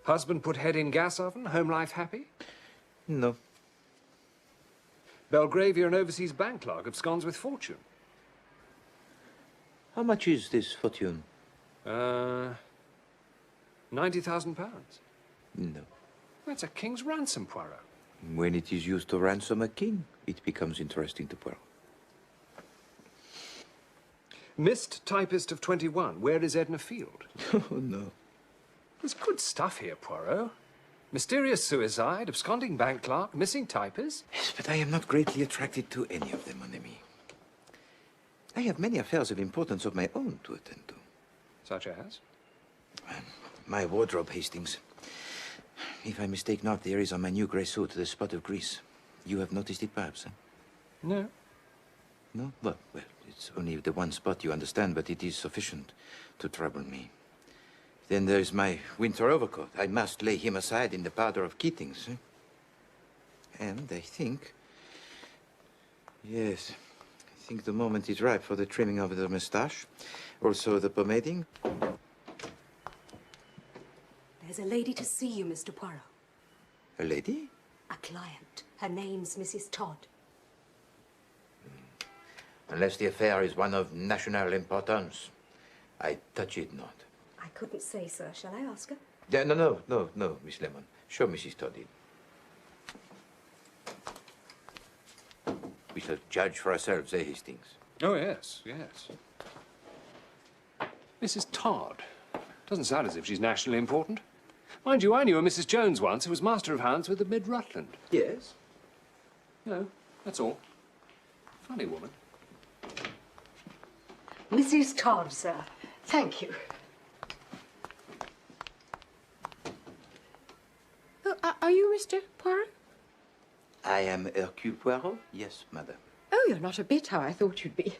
Husband put head in gas oven, home life happy? No. Belgravia, an overseas bank clerk, absconds with fortune. How much is this fortune? £90,000. No. That's a king's ransom, Poirot. When it is used to ransom a king, it becomes interesting to Poirot. Missed typist of 21. Where is Edna Field? Oh, no. There's good stuff here, Poirot. Mysterious suicide, absconding bank clerk, missing typist. Yes, but I am not greatly attracted to any of them, mon ami. I have many affairs of importance of my own to attend to. Such as? My wardrobe, Hastings. If I mistake not, there is on my new grey suit the spot of grease. You have noticed it, perhaps, eh? No. No? Well, it's only the one spot, you understand, but it is sufficient to trouble me. Then there's my winter overcoat. I must lay him aside in the powder of Keating's. Eh? And I think... Yes, I think the moment is ripe for the trimming of the moustache. Also the pomading. There's a lady to see you, Mr. Poirot. A lady? A client. Her name's Mrs. Todd. Unless the affair is one of national importance, I touch it not. I couldn't say, sir. Shall I ask her? Yeah, no, Miss Lemon. Show Mrs. Todd in. We shall judge for ourselves, eh, Hastings? Oh, yes, yes. Mrs. Todd. Doesn't sound as if she's nationally important. Mind you, I knew a Mrs. Jones once who was master of hounds with the Mid-Rutland. Yes? No, that's all. Funny woman. Mrs. Todd, sir. Thank you. Oh, are you Mr. Poirot? I am Hercule Poirot? Yes, madame. Oh, you're not a bit how I thought you'd be.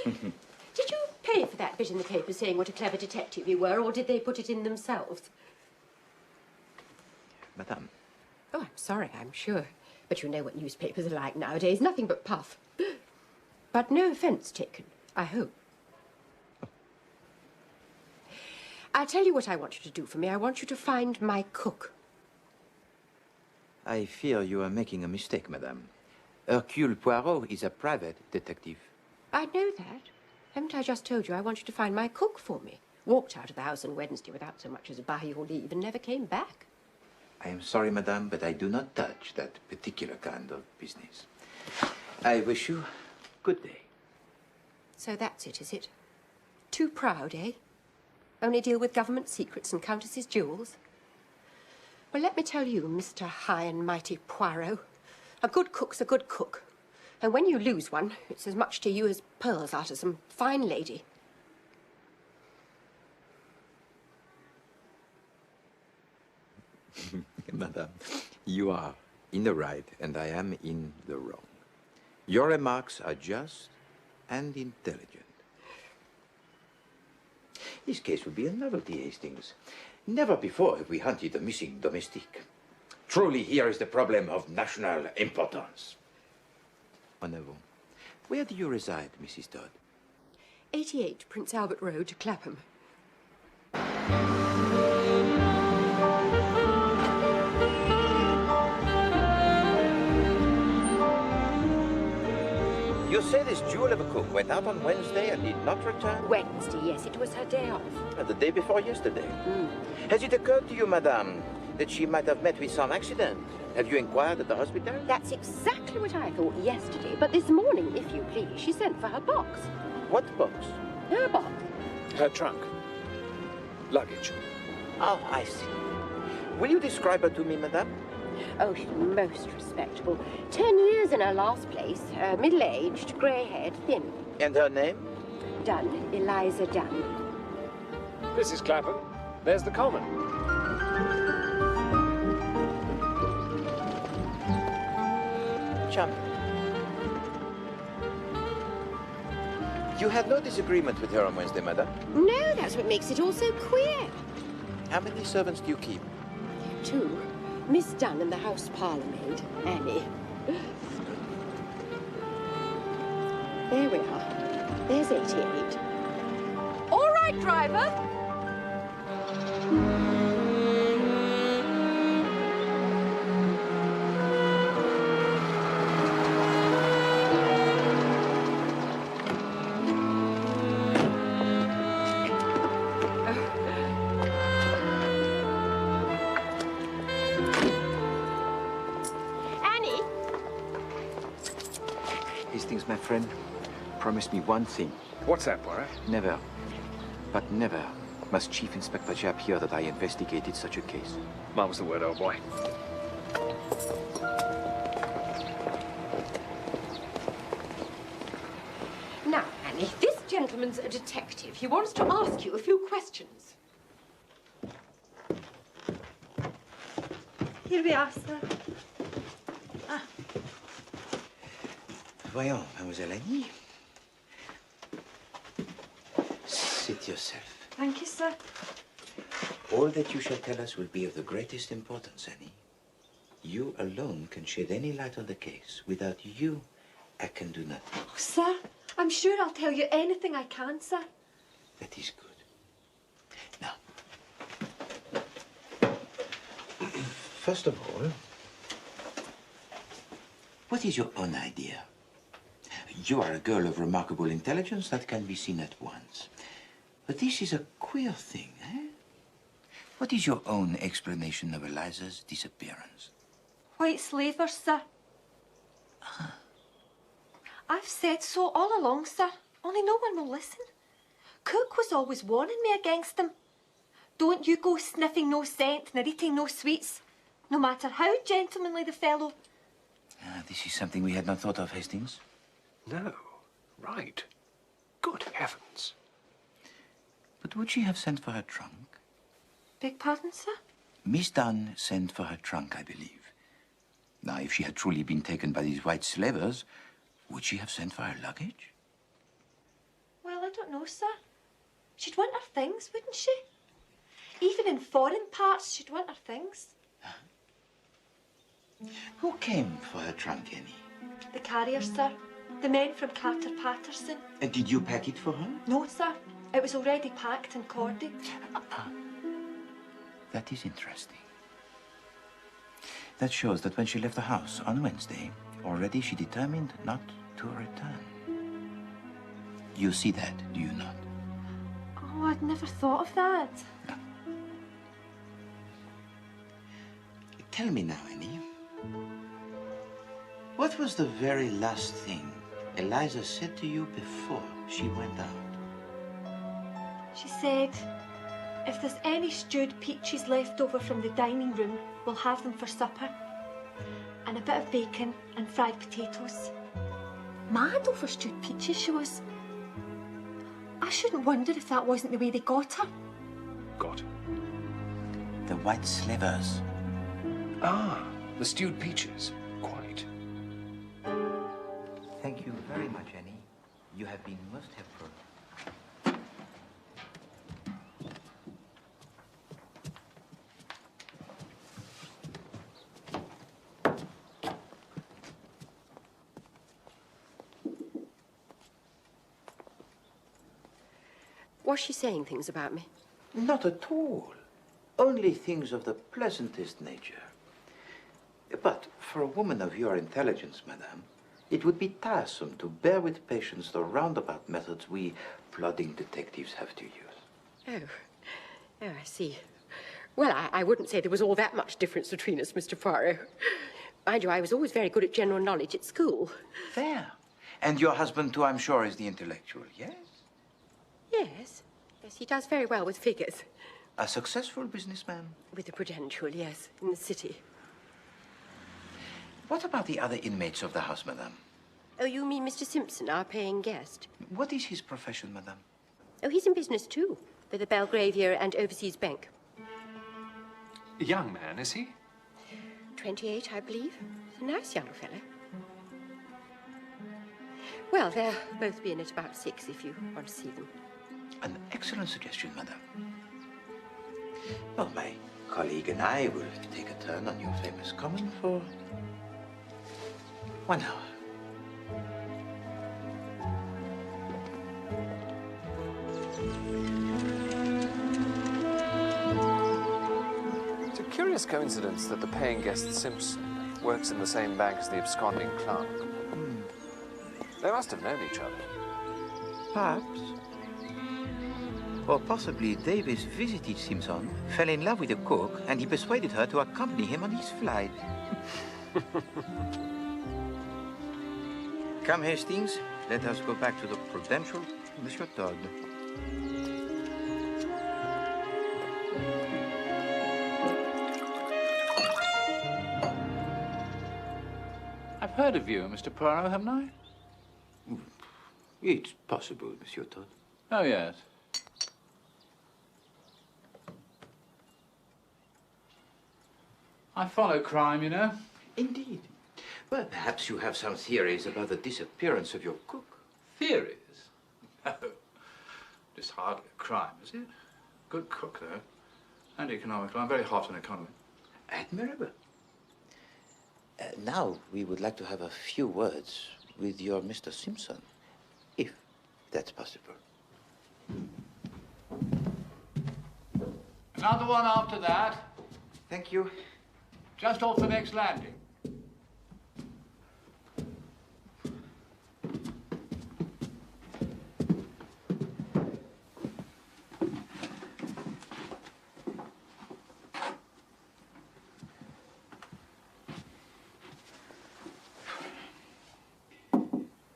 Did you pay for that bit in the paper saying what a clever detective you were, or did they put it in themselves? Madame. Oh, I'm sorry, I'm sure. But you know what newspapers are like nowadays. Nothing but puff. But no offence taken, I hope. I'll tell you what I want you to do for me. I want you to find my cook. I fear you are making a mistake, madame. Hercule Poirot is a private detective. I know that. Haven't I just told you I want you to find my cook for me? Walked out of the house on Wednesday without so much as by your leave and never came back. I am sorry, madame, but I do not touch that particular kind of business. I wish you good day. So that's it, is it? Too proud, eh? Only deal with government secrets and countesses' jewels? Well, let me tell you, Mr. High and Mighty Poirot, a good cook's a good cook. And when you lose one, it's as much to you as pearls out of some fine lady. Madame, you are in the right and I am in the wrong. Your remarks are just and intelligent. This case would be a novelty, Hastings. Never before have we hunted a missing domestique. Truly, here is the problem of national importance. En avant. Where do you reside, Mrs. Todd? 88 Prince Albert Road, Clapham. You say this jewel of a cook went out on Wednesday and did not return? Wednesday, yes, it was her day off. The day before yesterday. Has it occurred to you, madame, that she might have met with some accident? Have you inquired at the hospital? That's exactly what I thought yesterday. But this morning, if you please, she sent for her box. What box? Her box. Her trunk. Luggage. Oh, I see. Will you describe her to me, madame? Oh, she's most respectable. 10 years in her last place. Middle-aged, grey-haired, thin. And her name? Dunn. Eliza Dunn. This is Clapham. There's the common. Chum. You had no disagreement with her on Wednesday, madame? No, that's what makes it all so queer. How many servants do you keep? 2. Miss Dunn and the house parlour maid, Annie. There we are. There's 88. All right, driver. friend, promise me one thing. What's that, Poirot? Never, but never, must Chief Inspector Japp hear that I investigated such a case. Mum's the word, old boy. Now, Annie, this gentleman's a detective. He wants to ask you a few questions. Here we are, sir. Voyons, Mademoiselle Annie. Sit yourself. Thank you, sir. All that you shall tell us will be of the greatest importance, Annie. You alone can shed any light on the case. Without you, I can do nothing. Oh, sir, I'm sure I'll tell you anything I can, sir. That is good. Now, first of all, what is your own idea? You are a girl of remarkable intelligence that can be seen at once. But this is a queer thing, eh? What is your own explanation of Eliza's disappearance? White slavers, sir. I've said so all along, sir. Only no one will listen. Cook was always warning me against them. Don't you go sniffing no scent, nor eating no sweets, no matter how gentlemanly the fellow. This is something we had not thought of, Hastings. No. Right. Good heavens. But would she have sent for her trunk? Beg pardon, sir? Miss Dunn sent for her trunk, I believe. Now, if she had truly been taken by these white slavers, would she have sent for her luggage? Well, I don't know, sir. She'd want her things, wouldn't she? Even in foreign parts, she'd want her things. Who came for her trunk, Annie? The carriers, sir. The men from Carter Patterson. And did you pack it for her? No, sir. It was already packed and corded. That is interesting. That shows that when she left the house on Wednesday, already she determined not to return. You see that, do you not? Oh, I'd never thought of that. No. Tell me now, Annie. What was the very last thing Eliza said to you before she went out? She said, if there's any stewed peaches left over from the dining room, we'll have them for supper. And a bit of bacon and fried potatoes. Mad over stewed peaches, she was. I shouldn't wonder if that wasn't the way they got her. Got. The white slavers. Ah, the stewed peaches. Quite. Thank you very much, Annie. You have been most helpful. Was she saying things about me? Not at all. Only things of the pleasantest nature. But for a woman of your intelligence, madame, it would be tiresome to bear with patience the roundabout methods we plodding detectives have to use. Oh, I see. Well, I wouldn't say there was all that much difference between us, Mr. Poirot. Mind you, I was always very good at general knowledge at school. There. And your husband, too, I'm sure, is the intellectual, yes? Yes. Yes, he does very well with figures. A successful businessman? With the Prudential, yes, in the city. What about the other inmates of the house, madame? Oh, you mean Mr. Simpson, our paying guest? What is his profession, madame? Oh, he's in business, too, with the Belgravia and Overseas Bank. A young man, is he? 28, I believe. A nice young fellow. Well, they'll both be in at about 6 if you want to see them. An excellent suggestion, madame. Well, my colleague and I will take a turn on your famous common for 1 hour. It's a curious coincidence that the paying guest Simpson works in the same bank as the absconding clerk. They must have known each other. Perhaps. Or possibly Davis visited Simpson, fell in love with the cook, and he persuaded her to accompany him on his flight. Come, Hastings. let us go back to the Prudential, Monsieur Todd. I've heard of you, Mr. Poirot, haven't I? It's possible, Monsieur Todd. Oh, yes. I follow crime, you know. Indeed. Well, perhaps you have some theories about the disappearance of your cook. Theories? No. It's hardly a crime, is it? Good cook, though. And economical. I'm very hot on economy. Admirable. Now, we would like to have a few words with your Mr. Simpson, if that's possible. Another one after that. Thank you. Just off the next landing.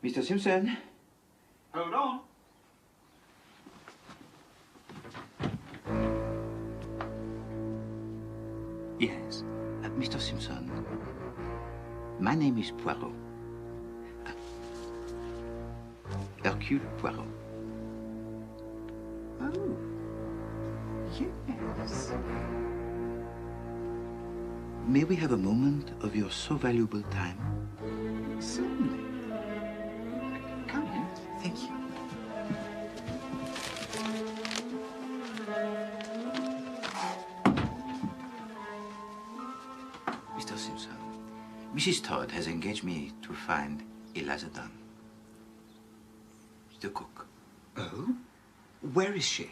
Mr. Simpson? Hold on. Yes. Mr. Simpson, my name is Poirot. Hercule Poirot. Oh, yes. May we have a moment of your so valuable time? Certainly. Come in. Thank you. Mr. Simpson, Mrs. Todd has engaged me to find Eliza Dunn, the cook. Oh? Where is she?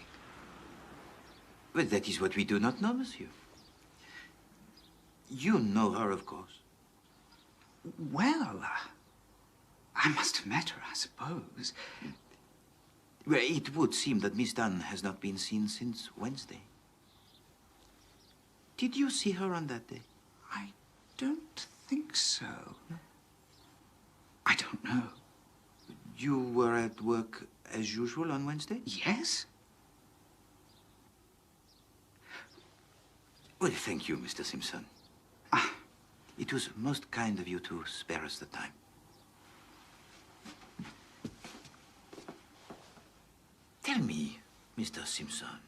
Well, that is what we do not know, monsieur. You know her, of course. Well, I must have met her, I suppose. Well, it would seem that Miss Dunn has not been seen since Wednesday. Did you see her on that day? I don't think so. I don't know. You were at work as usual on Wednesday? Yes? Well, thank you, Mr. Simpson. It was most kind of you to spare us the time. Tell me, Mr. Simpson,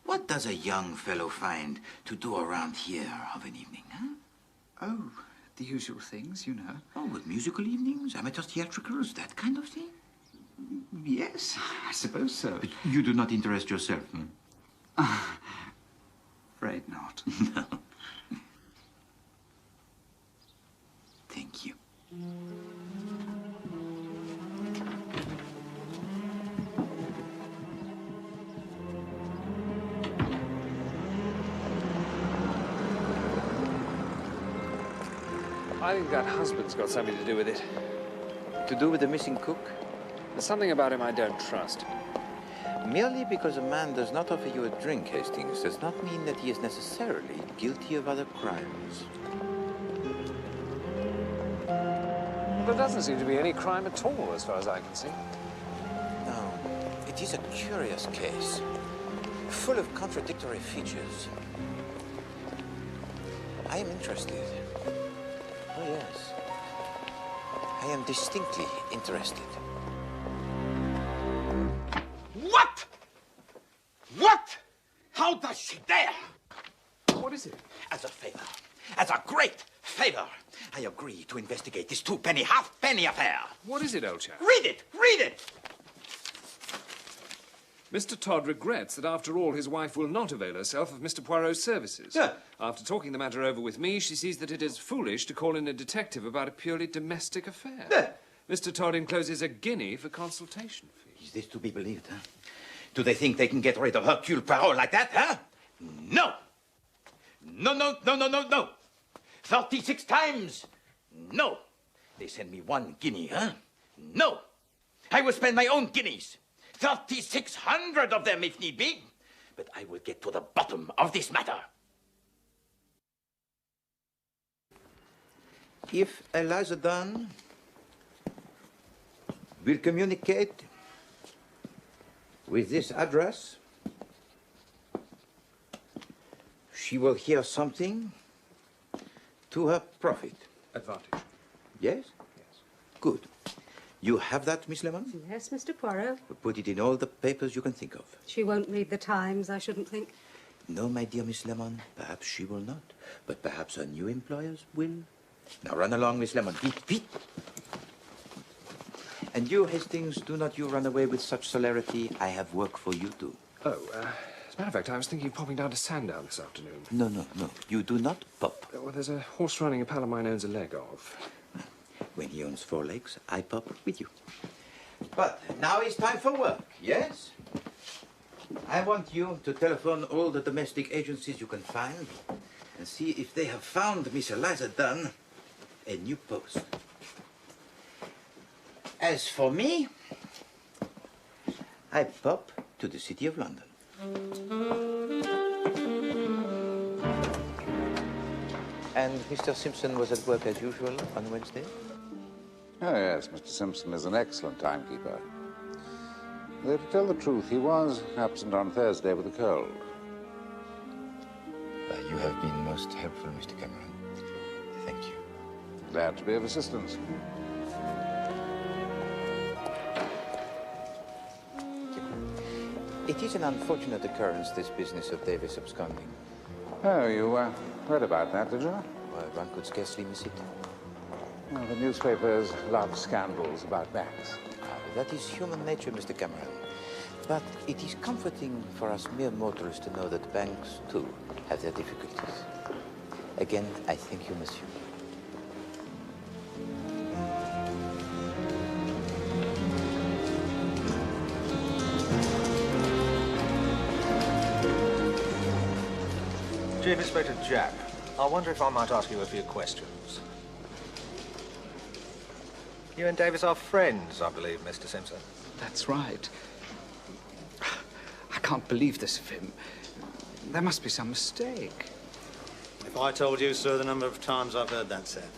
what does a young fellow find to do around here of an evening, huh? Oh, the usual things, you know. Oh, with musical evenings, amateur theatricals, that kind of thing? Yes, I suppose so. But you do not interest yourself, Afraid not. No. Thank you. I think that husband's got something to do with it. To do with the missing cook? There's something about him I don't trust. Merely because a man does not offer you a drink, Hastings, does not mean that he is necessarily guilty of other crimes. Well, there doesn't seem to be any crime at all, as far as I can see. No, it is a curious case, full of contradictory features. I am interested. Oh, yes. I am distinctly interested. What? What? How does she dare? What is it? As a favor, as a great favor, I agree to investigate this two-penny, half-penny affair. What is it, old chap? Read it! Read it! Mr. Todd regrets that after all his wife will not avail herself of Mr. Poirot's services. Yeah. After talking the matter over with me, she sees that it is foolish to call in a detective about a purely domestic affair. Yeah. Mr. Todd encloses a guinea for consultation fees. Is this to be believed, huh? Do they think they can get rid of Hercule Poirot like that, huh? No! No, no, no, no, no, no! 36 times! No! They send me 1 guinea, huh? No! I will spend my own guineas. 3,600 of them, if need be. But I will get to the bottom of this matter. If Eliza Dunn will communicate with this address. She will hear something to her profit. Advantage. Yes? Yes. Good. You have that, Miss Lemon? Yes, Mr. Poirot. Put it in all the papers you can think of. She won't read the Times, I shouldn't think. No, my dear Miss Lemon, perhaps she will not. But perhaps her new employers will. Now run along, Miss Lemon. Vite, vite. And you, Hastings, do not you run away with such celerity. I have work for you too. Oh, as a matter of fact, I was thinking of popping down to Sandown this afternoon. No, no, no. You do not pop. Well, there's a horse running a pal of mine owns a leg of. When he owns 4 legs, I pop with you. But now it's time for work, yes? I want you to telephone all the domestic agencies you can find and see if they have found Miss Eliza Dunn a new post. As for me, I pop to the City of London. And Mr. Simpson was at work as usual on Wednesday? Oh, yes, Mr. Simpson is an excellent timekeeper. Though, to tell the truth, he was absent on Thursday with a cold. You have been most helpful, Mr. Cameron. Thank you. Glad to be of assistance. It is an unfortunate occurrence, this business of Davis absconding. Oh, you read about that, did you? Well, one could scarcely miss it. Well, the newspapers love scandals about banks. That is human nature, Mr. Cameron. But it is comforting for us mere mortals to know that banks, too, have their difficulties. Again, I thank you, monsieur. Chief Inspector Jack, I wonder if I might ask you a few questions. You and Davis are friends, I believe, Mr. Simpson. That's right. I can't believe this of him. There must be some mistake. If I told you, sir, the number of times I've heard that said.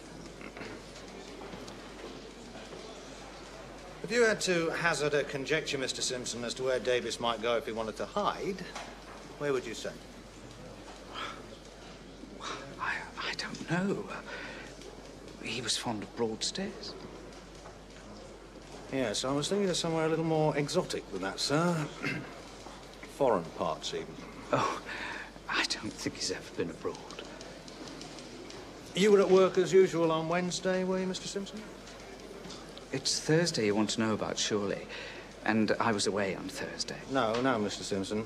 If you had to hazard a conjecture, Mr. Simpson, as to where Davis might go if he wanted to hide, where would you say? I don't know. He was fond of Broadstairs. Yes, I was thinking of somewhere a little more exotic than that, sir. Foreign parts, even. Oh, I don't think he's ever been abroad. You were at work as usual on Wednesday, were you, Mr. Simpson? It's Thursday you want to know about, surely. And I was away on Thursday. No, Mr. Simpson.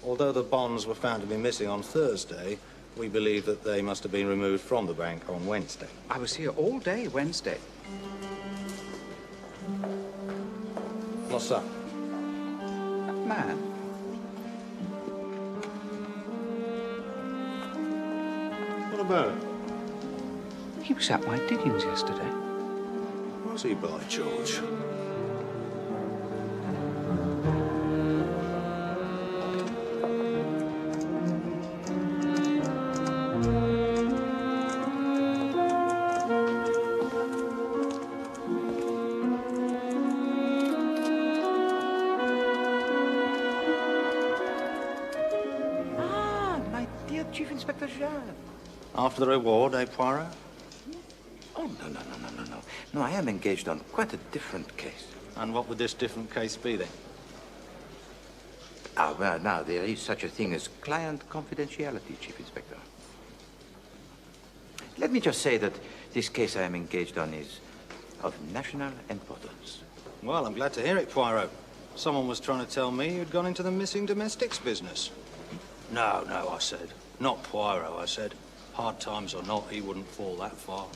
Although the bonds were found to be missing on Thursday, we believe that they must have been removed from the bank on Wednesday. I was here all day Wednesday. What's that? That man. What about it? He was at my diggings yesterday. Was he, by George? After the reward, eh, Poirot? Oh, no. No, I am engaged on quite a different case. And what would this different case be, then? Ah, well, now, there is such a thing as client confidentiality, Chief Inspector. Let me just say that this case I am engaged on is of national importance. Well, I'm glad to hear it, Poirot. Someone was trying to tell me you'd gone into the missing domestics business. No, I said. Not Poirot, I said. Hard times or not, he wouldn't fall that far.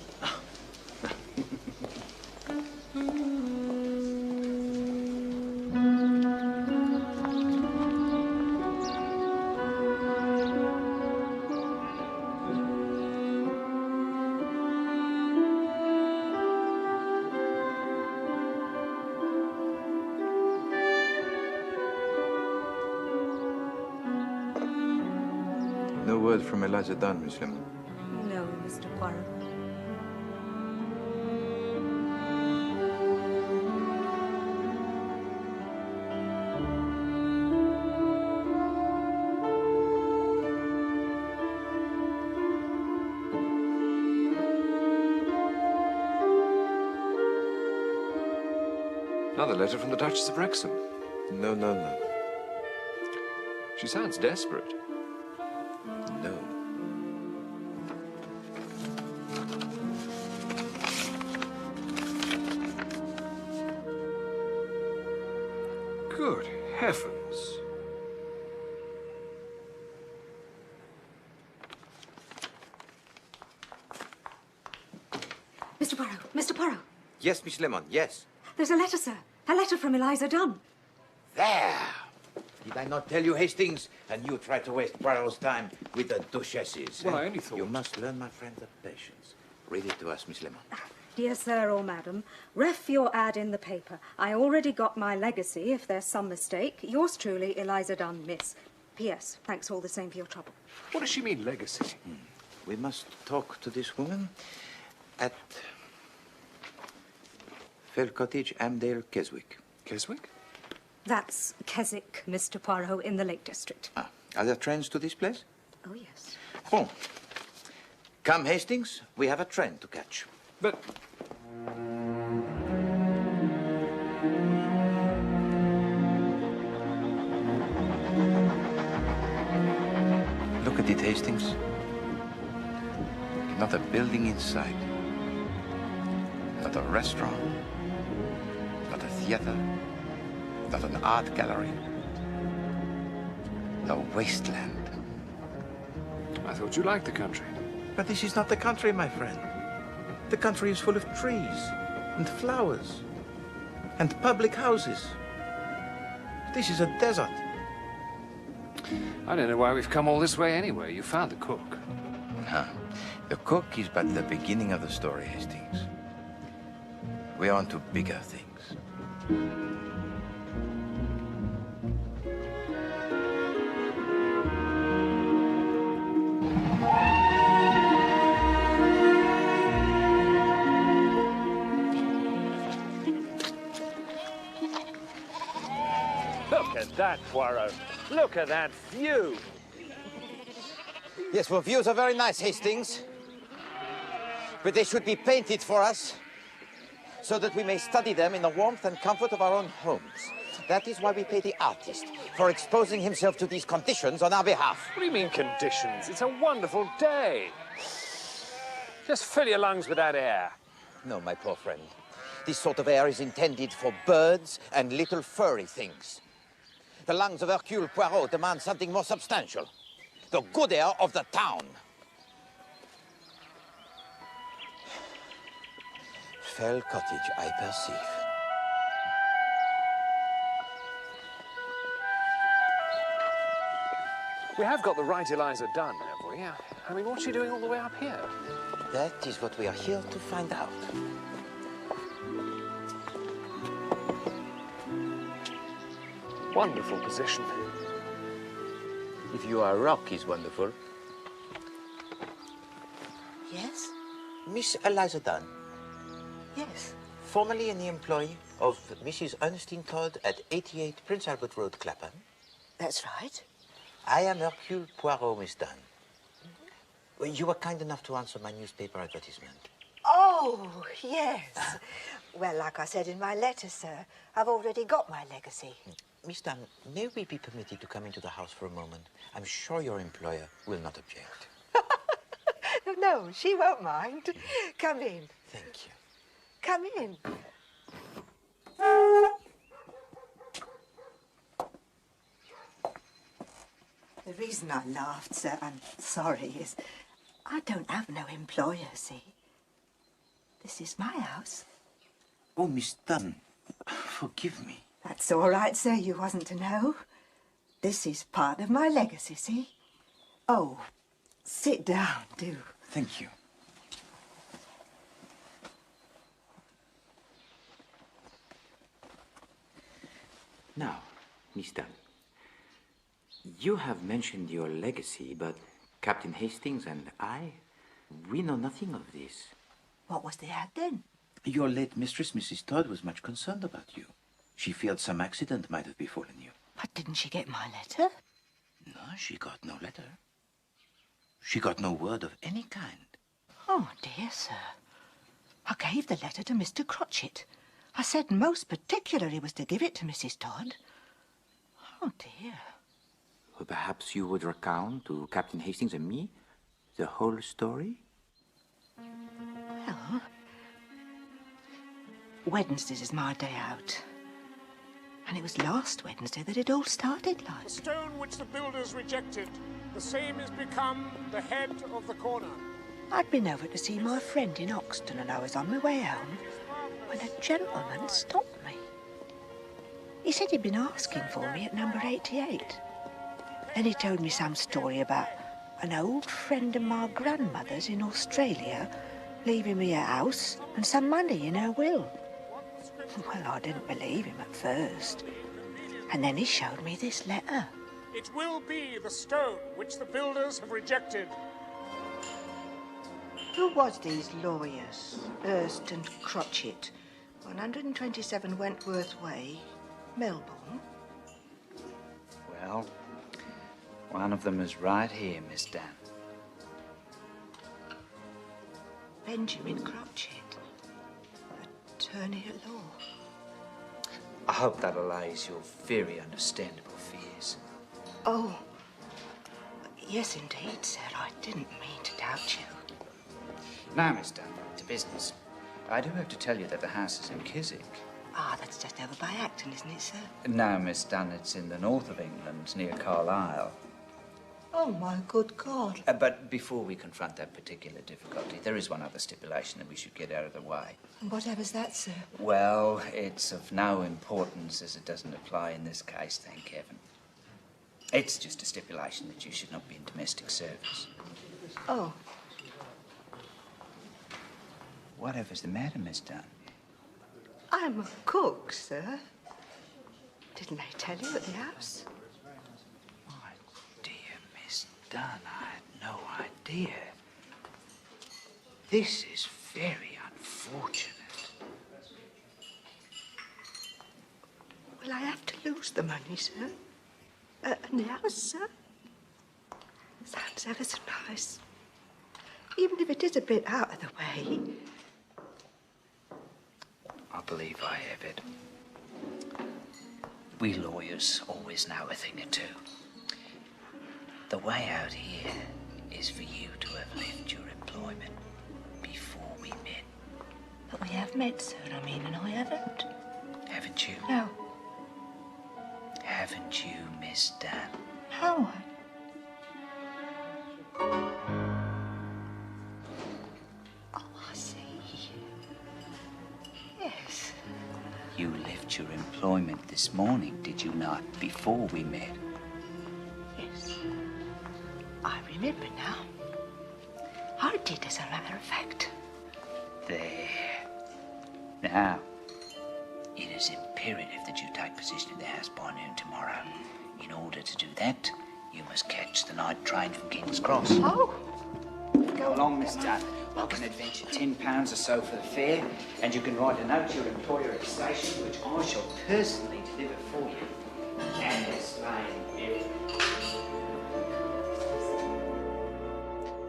No word from Eliza Dunn, Miss Lemon. No, Mr. Poirot. Another letter from the Duchess of Wrexham. No, no, no. She sounds desperate. No. Good heavens. Mr. Poirot, Mr. Poirot. Yes, Miss Lemon, yes. There's a letter, sir. A letter from Eliza Dunn. There! Did I not tell you, Hastings? And you try to waste Poirot's time with the duchesses. Well, I only thought... You must learn, my friend, the patience. Read it to us, Miss Lemon. Dear sir or madam, ref your ad in the paper. I already got my legacy, if there's some mistake. Yours truly, Eliza Dunn, miss. P.S. Thanks all the same for your trouble. What does she mean, legacy? We must talk to this woman at Fell Cottage, Amdale, Keswick. Keswick? That's Keswick, Mr. Poirot, in the Lake District. Ah, are there trains to this place? Oh, yes. Bon. Come, Hastings. We have a train to catch. But... Look at it, Hastings. Not a building inside. Not a restaurant. Not a theater. Not an art gallery. A wasteland. I thought you liked the country. But this is not the country, my friend. The country is full of trees and flowers and public houses. This is a desert. I don't know why we've come all this way anyway. You found the cook. Huh. The cook is but the beginning of the story, Hastings. We're on to bigger things. Look at that, Poirot. Look at that view. Yes, well, views are very nice, Hastings. But they should be painted for us so that we may study them in the warmth and comfort of our own homes. That is why we pay the artist for exposing himself to these conditions on our behalf. What do you mean, conditions? It's a wonderful day. Just fill your lungs with that air. No, my poor friend. This sort of air is intended for birds and little furry things. The lungs of Hercule Poirot demand something more substantial. The good air of the town. Fell Cottage, I perceive. We have got the right Eliza Dunn, have we? I mean, what's she doing all the way up here? That is what we are here to find out. Wonderful position. If you are rock is wonderful. Yes? Miss Eliza Dunn. Yes. Formerly in the employ of Mrs. Ernestine Todd at 88 Prince Albert Road, Clapham. That's right. I am Hercule Poirot, Miss Dunn. Well, you were kind enough to answer my newspaper advertisement. Oh, yes. Well, like I said in my letter, sir, I've already got my legacy. Miss Dunn, may we be permitted to come into the house for a moment? I'm sure your employer will not object. No, she won't mind. Come in. Thank you. Come in. The reason I laughed, sir, I'm sorry, is I don't have no employer, see? This is my house. Oh, Miss Dunn, forgive me. That's all right, sir. You wasn't to know. This is part of my legacy, see? Oh, sit down, do. Thank you. Now, Miss Dunn, you have mentioned your legacy, but Captain Hastings and I, we know nothing of this. What was the ad then? Your late mistress, Mrs. Todd, was much concerned about you. She feared some accident might have befallen you. But didn't she get my letter? No, she got no letter. She got no word of any kind. Oh, dear, sir. I gave the letter to Mr. Crotchet. I said most particular he was to give it to Mrs. Todd. Oh, dear. Well, perhaps you would recount to Captain Hastings and me the whole story? Well, Wednesdays is my day out. And it was last Wednesday that it all started like. The stone which the builders rejected, the same is become the head of the corner. I'd been over to see my friend in Oxton and I was on my way home when a gentleman stopped me. He said he'd been asking for me at number 88. Then he told me some story about an old friend of my grandmother's in Australia leaving me a house and some money in her will. Well, I didn't believe him at first. And then he showed me this letter. It will be the stone which the builders have rejected. Who was these lawyers? Hurst and Crotchet, 127 Wentworth Way, Melbourne. Well, one of them is right here, Miss Dunn. Benjamin Crotchet, attorney at law. I hope that allays your very understandable fears. Oh, yes, indeed, sir. I didn't mean to doubt you. Now, Miss Dunn, to business. I do have to tell you that the house is in Chiswick. Ah, that's just over by Acton, isn't it, sir? No, Miss Dunn, it's in the north of England, near Carlisle. Oh, my good God. But before we confront that particular difficulty, there is one other stipulation that we should get out of the way. And whatever's that, sir? Well, it's of no importance as it doesn't apply in this case, thank heaven. It's just a stipulation that you should not be in domestic service. Oh. Whatever's the matter, Miss Dunn? I'm a cook, sir. Didn't they tell you at the house? My dear Miss Dunn, I had no idea. This is very unfortunate. Will I have to lose the money, sir? And the house, sir? Sounds ever so nice. Even if it is a bit out of the way. I believe I have it. We lawyers always know a thing or two. The way out here is for you to have left your employment before we met. But we have met, sir, I mean, and I haven't. Haven't you? No. Haven't you, Miss Dunn? How? Oh, I see. Yes. You left your employment this morning, did you not, before we met? Yes. I remember now. I did, as a matter of fact. There. Now, it is imperative that you take possession of the house by noon tomorrow. In order to do that, you must catch the night train from King's Cross. Oh! Go along, Miss Dunn. I can advance you £10 or so for the fare, and you can write a note to your employer at the station, which I shall personally deliver for you. And explain everything.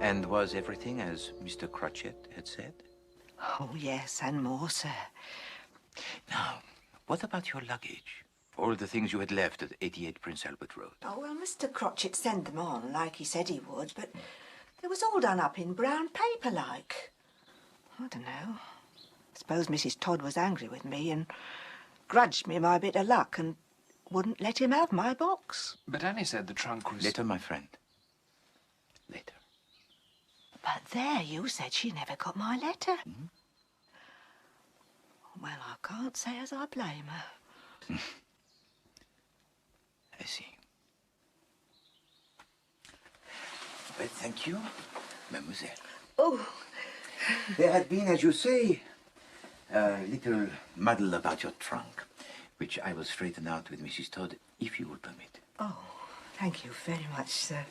And was everything as Mr. Crotchet had said? Oh, yes, and more, sir. Now, what about your luggage? All the things you had left at 88 Prince Albert Road. Oh, well, Mr. Crotchet sent them on, like he said he would, but it was all done up in brown paper, like. I don't know. I suppose Mrs. Todd was angry with me and grudged me my bit of luck and wouldn't let him have my box. But Annie said the trunk was... Later, my friend. Later. But there, you said she never got my letter. Mm-hmm. Well, I can't say as I blame her. I see. Well, thank you, mademoiselle. Oh. There had been, as you say, a little muddle about your trunk, which I will straighten out with Mrs. Todd, if you will permit. Oh, thank you very much, sir.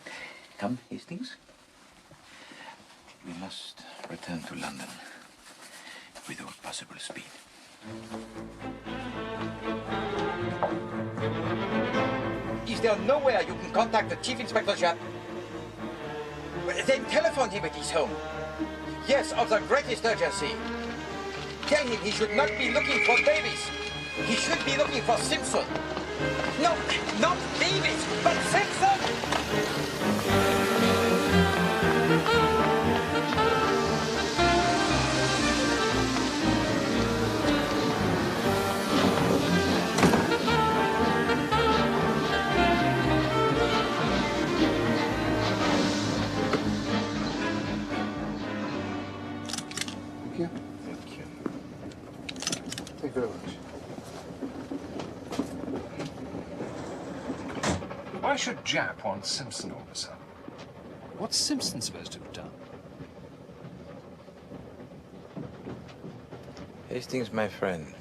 Come, Hastings. We must return to London with all possible speed. Is there nowhere you can contact the Chief Inspector Japp? Then telephone him at his home. Yes, of the greatest urgency. Tell him he should not be looking for Davies. He should be looking for Simpson. No, not Davies, but Simpson! Thank you. Thank you. Thank you very much. Why should Jap want Simpson all of a sudden? What's Simpson supposed to have done? Hastings, my friend,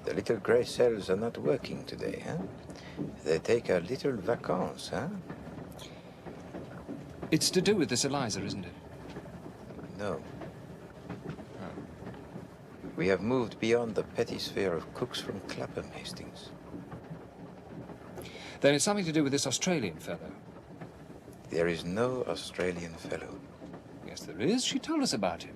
the little grey cells are not working today, huh? They take a little vacances, huh? It's to do with this Eliza, isn't it? No. We have moved beyond the petty sphere of cooks from Clapham, Hastings. Then it's something to do with this Australian fellow. There is no Australian fellow. Yes, there is. She told us about him.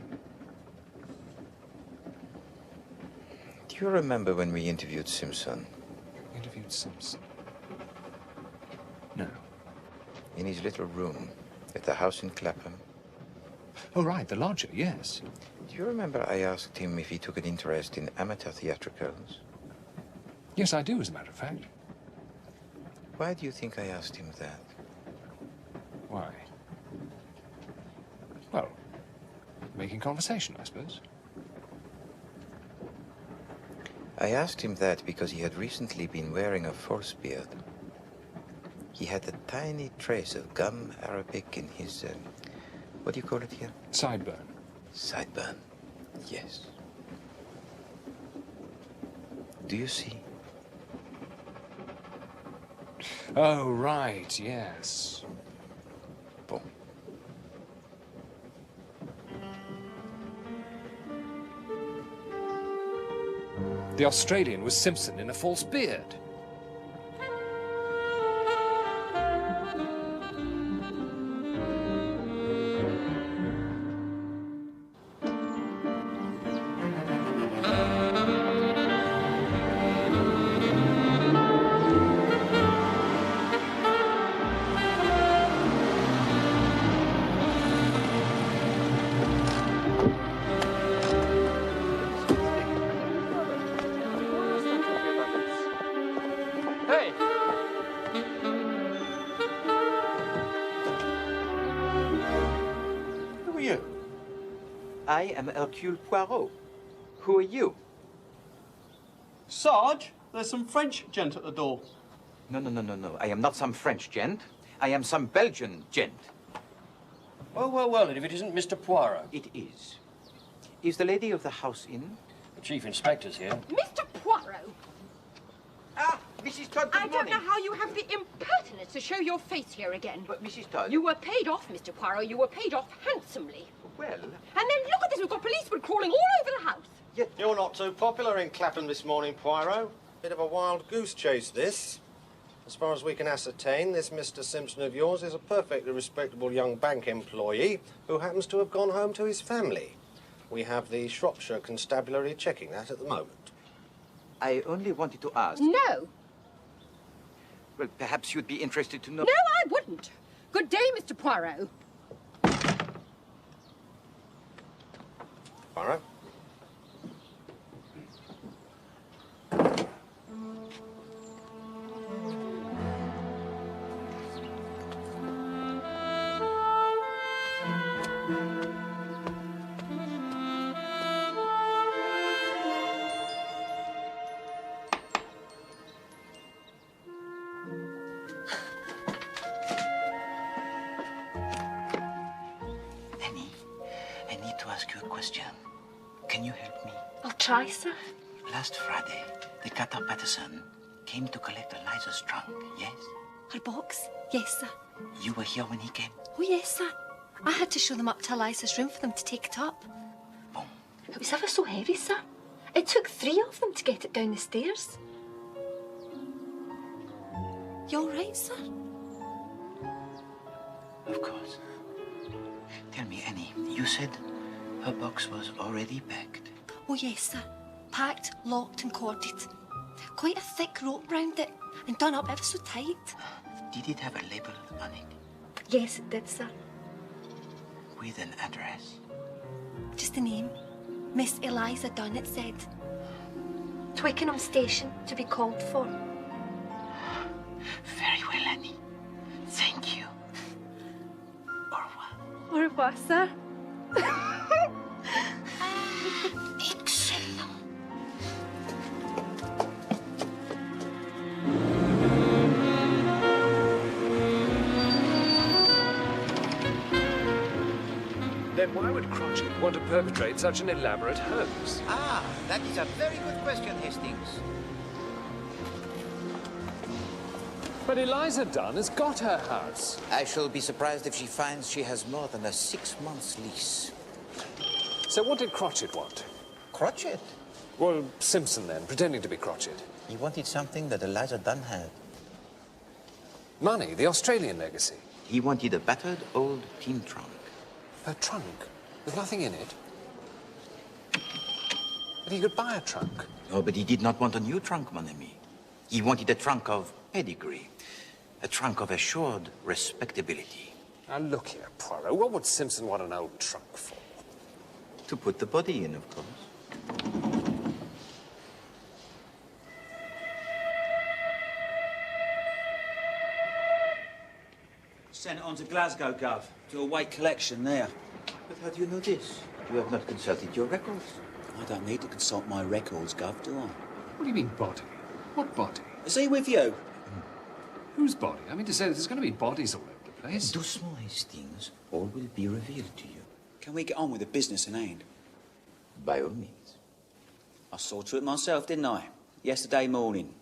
Do you remember when we interviewed Simpson? Interviewed Simpson? No. In his little room at the house in Clapham. Oh, right, the lodger, yes. Do you remember I asked him if he took an interest in amateur theatricals? Yes, I do, as a matter of fact. Why do you think I asked him that? Why? Well, making conversation, I suppose. I asked him that because he had recently been wearing a false beard. He had a tiny trace of gum arabic in his, what do you call it here? Sideburn. Sideburn, yes. Do you see? Oh, right, yes. Bon. The Australian was Simpson in a false beard. I am Hercule Poirot. Who are you? Sarge, there's some French gent at the door. No. I am not some French gent. I am some Belgian gent. Well, and if it isn't Mr. Poirot? It is. Is the lady of the house in? The Chief Inspector's here. Mr. Poirot! Ah, Mrs. Todd, I don't know how you have the impertinence to show your face here again. But, Mrs. Todd... You were paid off, Mr. Poirot. You were paid off handsomely. Well... And then look at this. We've got policemen crawling all over the house. Yeah. You're not too popular in Clapham this morning, Poirot. Bit of a wild goose chase, this. As far as we can ascertain, this Mr. Simpson of yours is a perfectly respectable young bank employee who happens to have gone home to his family. We have the Shropshire Constabulary checking that at the moment. I only wanted to ask... No. Well, perhaps you'd be interested to know... No, I wouldn't. Good day, Mr. Poirot. Poirot? Can you help me? I'll try, sir. Last Friday, the cutter Patterson came to collect Eliza's trunk, yes? Her box? Yes, sir. You were here when he came? Oh, yes, sir. I had to show them up to Eliza's room for them to take it up. Bon. It was ever so heavy, sir. It took 3 of them to get it down the stairs. You all right, sir? Of course. Tell me, Annie, you said her box was already packed. Oh, yes, sir. Packed, locked and corded. Quite a thick rope round it and done up ever so tight. Did it have a label on it? Yes, it did, sir. With an address? Just a name. Miss Eliza Dunn, it said. Twickenham Station to be called for. Very well, Annie. Thank you. Au revoir. Au revoir, sir. Excellent. Then why would Crotchet want to perpetrate such an elaborate hoax? Ah, that is a very good question, Hastings. But Eliza Dunn has got her house. I shall be surprised if she finds she has more than a 6 months lease. So what did Crotchet want? Crotchet? Well, Simpson then, pretending to be Crotchet. He wanted something that Eliza Dunn had. Money, the Australian legacy. He wanted a battered old tin trunk. Her trunk? There's nothing in it. But he could buy a trunk. Oh, but he did not want a new trunk, mon ami. He wanted a trunk of pedigree. A trunk of assured respectability. Now look here, Poirot. What would Simpson want an old trunk for? To put the body in, of course. Sent it on to Glasgow, Gov. To a white collection there. But how do you know this? You have not consulted your records. I don't need to consult my records, Gov, do I? What do you mean, body? What body? Is he with you? Whose body? I mean to say, there's going to be bodies all over the place. Doucement, Hastings. All will be revealed to you. Can we get on with the business in hand? By all means. I saw to it myself, didn't I? Yesterday morning.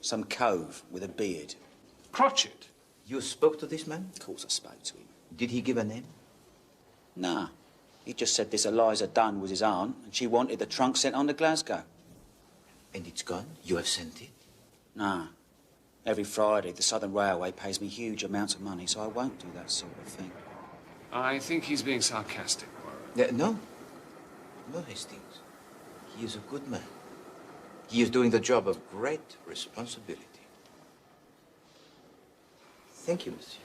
Some cove with a beard. Crotchet? You spoke to this man? Of course I spoke to him. Did he give a name? Nah. He just said this Eliza Dunn was his aunt, and she wanted the trunk sent on to Glasgow. And it's gone? You have sent it? Nah. Every Friday, the Southern Railway pays me huge amounts of money, so I won't do that sort of thing. I think he's being sarcastic, Poirot. No. No, Hastings. He is a good man. He is doing the job of great responsibility. Thank you, monsieur.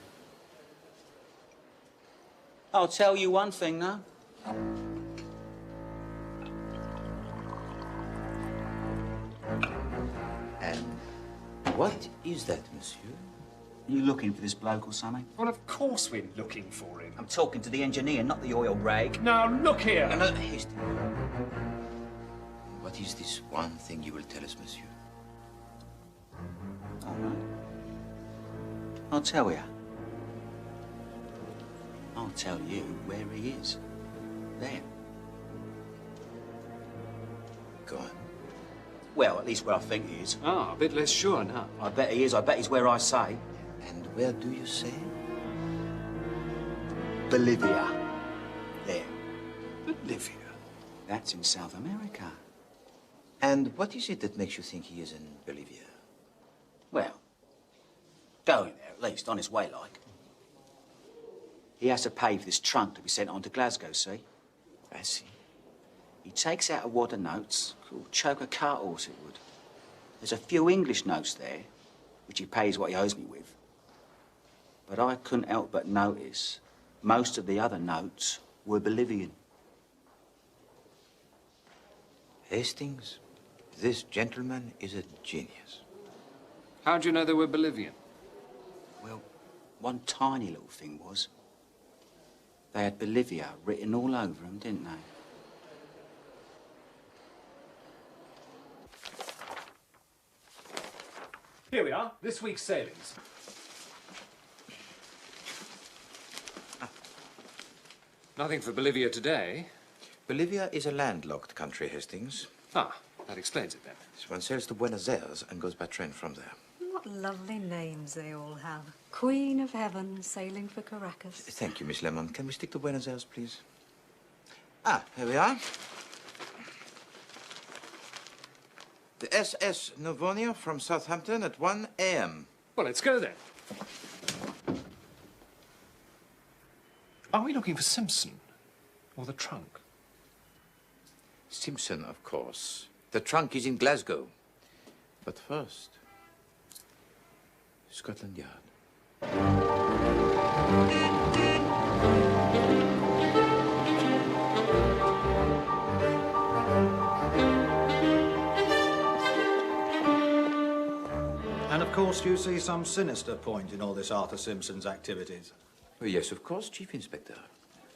I'll tell you one thing now. And what is that, monsieur? You looking for this bloke or something? Well, of course we're looking for him. I'm talking to the engineer, not the oil rag. Now, look here! No, Hastings. What is this one thing you will tell us, monsieur? All right. I'll tell you. I'll tell you where he is. There. Go on. Well, at least where I think he is. Ah, a bit less sure now. I bet he is. I bet he's where I say. And where do you say? Bolivia. There. Bolivia? That's in South America. And what is it that makes you think he is in Bolivia? Well, going there, at least, on his way, like. He has to pay for this trunk to be sent on to Glasgow, see? I see. He takes out a wad of notes, could choke a cart horse it would. There's a few English notes there, which he pays what he owes me with. But I couldn't help but notice most of the other notes were Bolivian. Hastings, this gentleman is a genius. How do you know they were Bolivian? Well, one tiny little thing was, they had Bolivia written all over them, didn't they? Here we are, this week's sailings. Nothing for Bolivia today. Bolivia is a landlocked country, Hastings. Ah, that explains it then. One sails to Buenos Aires and goes by train from there. What lovely names they all have. Queen of Heaven sailing for Caracas. Thank you, Miss Lemon. Can we stick to Buenos Aires, please? Ah, here we are. The SS Novonia from Southampton at 1 a.m. Well, let's go then. Are we looking for Simpson or the trunk? Simpson, of course. The trunk is in Glasgow. But first, Scotland Yard. And of course you see some sinister point in all this Arthur Simpson's activities. Oh, yes, of course, Chief Inspector.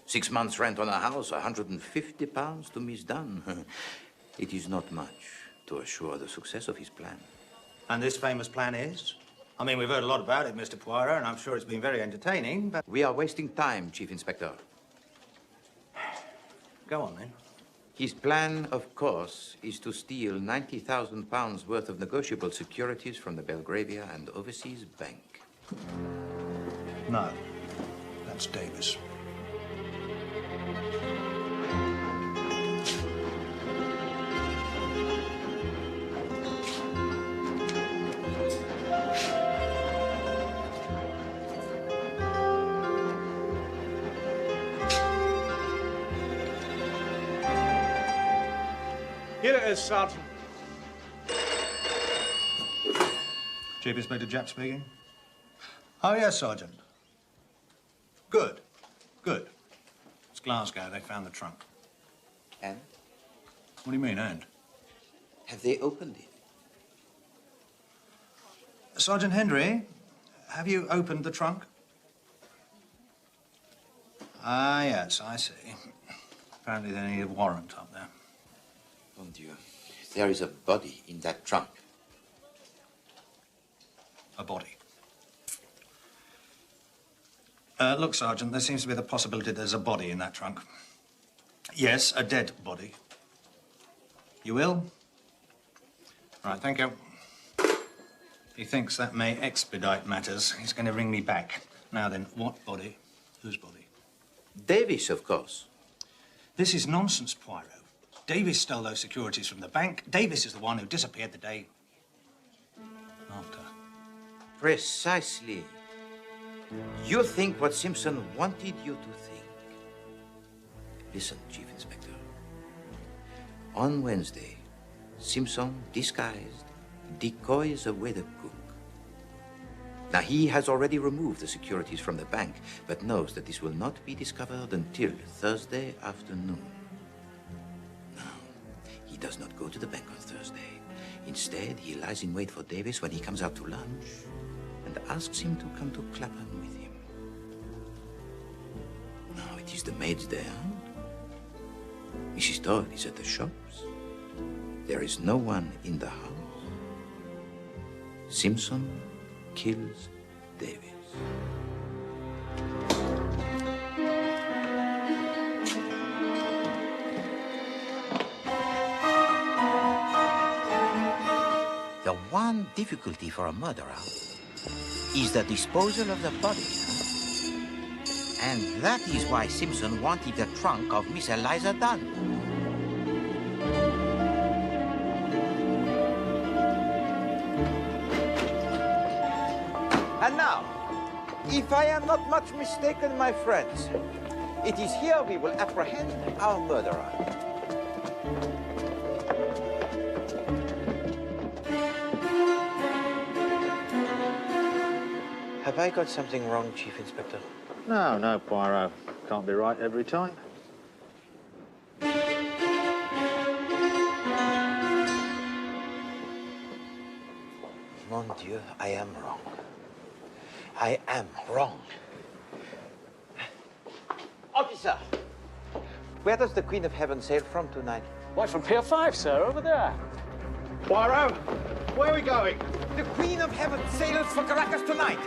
6 months' rent on a house, £150 to Miss Dunn. It is not much to assure the success of his plan. And this famous plan is? I mean, we've heard a lot about it, Mr. Poirot, and I'm sure it's been very entertaining, but... We are wasting time, Chief Inspector. Go on, then. His plan, of course, is to steal £90,000 worth of negotiable securities from the Belgravia and Overseas Bank. No, that's Davis. Here it is, Sergeant. Chief Inspector Japp speaking. Oh, yes, Sergeant. Good. Good. It's Glasgow. They found the trunk. And? What do you mean, and? Have they opened it? Sergeant Hendry, have you opened the trunk? Ah, yes, I see. Apparently they need a warrant up there. Mon Dieu. There is a body in that trunk. A body. Look, Sergeant, there seems to be the possibility there's a body in that trunk. Yes, a dead body. You will? Right, thank you. He thinks that may expedite matters. He's going to ring me back. Now then, what body? Whose body? Davis, of course. This is nonsense, Poirot. Davis stole those securities from the bank. Davis is the one who disappeared the day after. Precisely. You think what Simpson wanted you to think. Listen, Chief Inspector. On Wednesday, Simpson, disguised, decoys away the cook. Now, he has already removed the securities from the bank, but knows that this will not be discovered until Thursday afternoon. Now, he does not go to the bank on Thursday. Instead, he lies in wait for Davis when he comes out to lunch and asks him to come to Clapham with him. Now, it is the maid's day out. Mrs. Todd is at the shops. There is no one in the house. Simpson kills Davis. The one difficulty for a murderer is the disposal of the body. And that is why Simpson wanted the trunk of Miss Eliza Dunn. And now, if I am not much mistaken, my friends, it is here we will apprehend our murderer. Have I got something wrong, Chief Inspector? No, no, Poirot. Can't be right every time. Mon Dieu, I am wrong. I am wrong. Officer, where does the Queen of Heaven sail from tonight? Why, from Pier 5, sir, over there. Poirot, where are we going? The Queen of Heaven sails for Caracas tonight.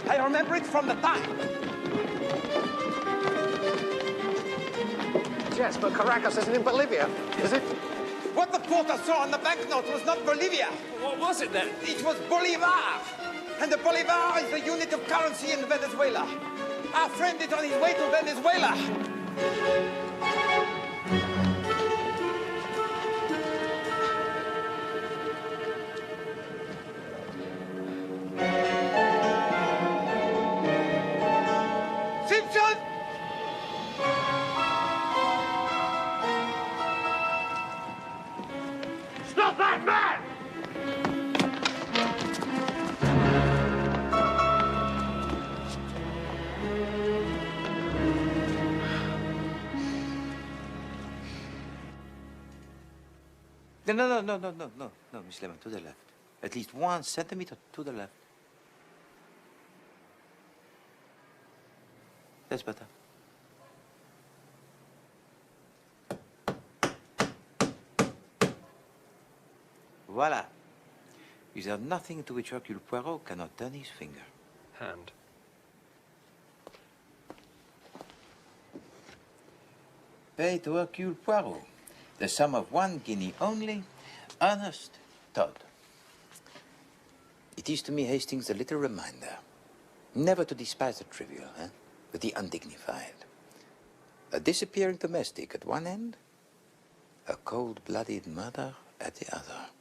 I remember it from the time. Yes, but Caracas isn't in Bolivia, is it? What the porter saw on the banknote was not Bolivia. What was it then? It was Bolivar. And the Bolivar is the unit of currency in Venezuela. Our friend is on his way to Venezuela. Simpson! No, Miss Lemon, to the left. At least 1 centimeter to the left. That's better. Voila. Is there nothing to which Hercule Poirot cannot turn his finger? Hand. Pay to Hercule Poirot the sum of 1 guinea only, Ernest Todd. It is to me, Hastings, a little reminder never to despise the trivial, but the undignified. A disappearing domestic at one end, a cold-blooded murder at the other.